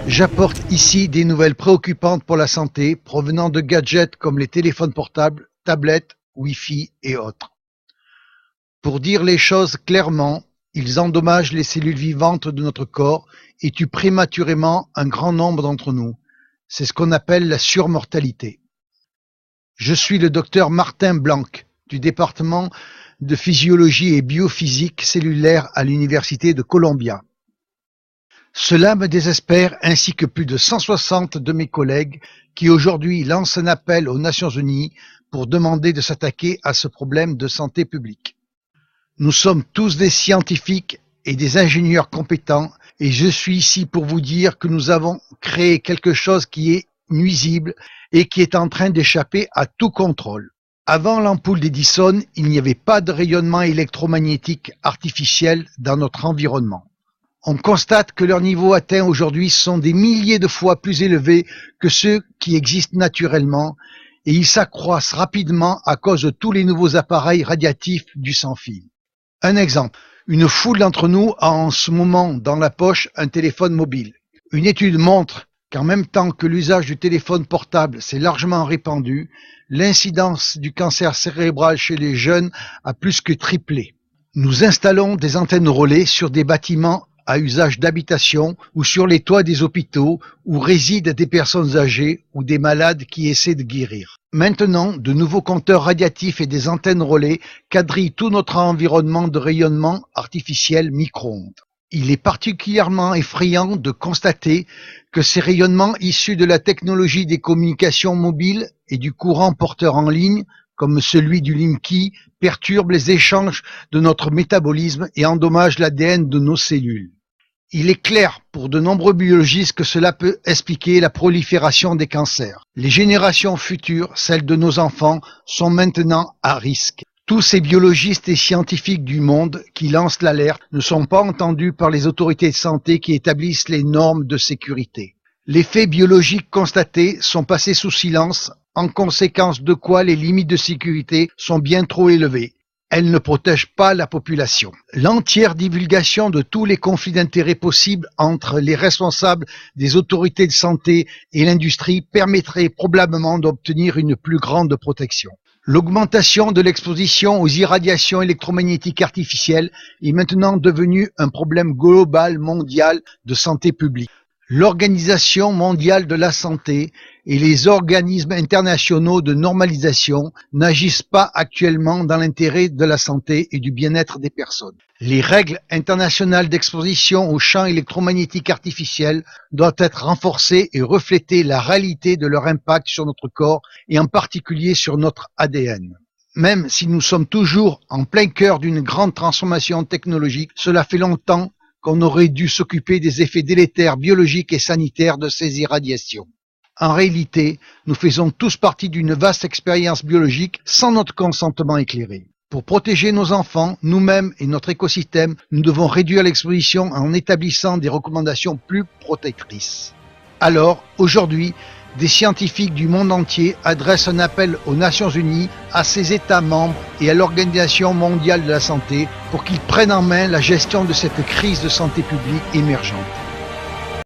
J'apporte ici des nouvelles préoccupantes pour la santé provenant de gadgets comme les téléphones portables, tablettes, Wi-Fi et autres. Pour dire les choses clairement, ils endommagent les cellules vivantes de notre corps et tuent prématurément un grand nombre d'entre nous. C'est ce qu'on appelle la surmortalité. Je suis le docteur Martin Blanc du département de physiologie et biophysique cellulaire à l'université de Columbia. Cela me désespère ainsi que plus de 160 de mes collègues qui aujourd'hui lancent un appel aux Nations Unies pour demander de s'attaquer à ce problème de santé publique. Nous sommes tous des scientifiques et des ingénieurs compétents et je suis ici pour vous dire que nous avons créé quelque chose qui est nuisible et qui est en train d'échapper à tout contrôle. Avant l'ampoule d'Edison, il n'y avait pas de rayonnement électromagnétique artificiel dans notre environnement. On constate que leurs niveaux atteints aujourd'hui sont des milliers de fois plus élevés que ceux qui existent naturellement et ils s'accroissent rapidement à cause de tous les nouveaux appareils radiatifs du sans-fil. Un exemple, une foule d'entre nous a en ce moment dans la poche un téléphone mobile. Une étude montre qu'en même temps que l'usage du téléphone portable s'est largement répandu, l'incidence du cancer cérébral chez les jeunes a plus que triplé. Nous installons des antennes relais sur des bâtiments à usage d'habitation ou sur les toits des hôpitaux où résident des personnes âgées ou des malades qui essaient de guérir. Maintenant, de nouveaux compteurs radiatifs et des antennes relais quadrillent tout notre environnement de rayonnement artificiel micro-ondes. Il est particulièrement effrayant de constater que ces rayonnements issus de la technologie des communications mobiles et du courant porteur en ligne, comme celui du Linky, perturbent les échanges de notre métabolisme et endommagent l'ADN de nos cellules. Il est clair pour de nombreux biologistes que cela peut expliquer la prolifération des cancers. Les générations futures, celles de nos enfants, sont maintenant à risque. Tous ces biologistes et scientifiques du monde qui lancent l'alerte ne sont pas entendus par les autorités de santé qui établissent les normes de sécurité. Les faits biologiques constatés sont passés sous silence, en conséquence de quoi les limites de sécurité sont bien trop élevées. Elles ne protègent pas la population. L'entière divulgation de tous les conflits d'intérêts possibles entre les responsables des autorités de santé et l'industrie permettrait probablement d'obtenir une plus grande protection. L'augmentation de l'exposition aux irradiations électromagnétiques artificielles est maintenant devenue un problème global mondial de santé publique. L'Organisation mondiale de la santé et les organismes internationaux de normalisation n'agissent pas actuellement dans l'intérêt de la santé et du bien-être des personnes. Les règles internationales d'exposition aux champs électromagnétiques artificiels doivent être renforcées et refléter la réalité de leur impact sur notre corps et en particulier sur notre ADN. Même si nous sommes toujours en plein cœur d'une grande transformation technologique, cela fait longtemps qu'on aurait dû s'occuper des effets délétères biologiques et sanitaires de ces irradiations. En réalité, nous faisons tous partie d'une vaste expérience biologique sans notre consentement éclairé. Pour protéger nos enfants, nous-mêmes et notre écosystème, nous devons réduire l'exposition en établissant des recommandations plus protectrices. Alors, aujourd'hui, des scientifiques du monde entier adressent un appel aux Nations Unies, à ses États membres et à l'Organisation mondiale de la santé pour qu'ils prennent en main la gestion de cette crise de santé publique émergente.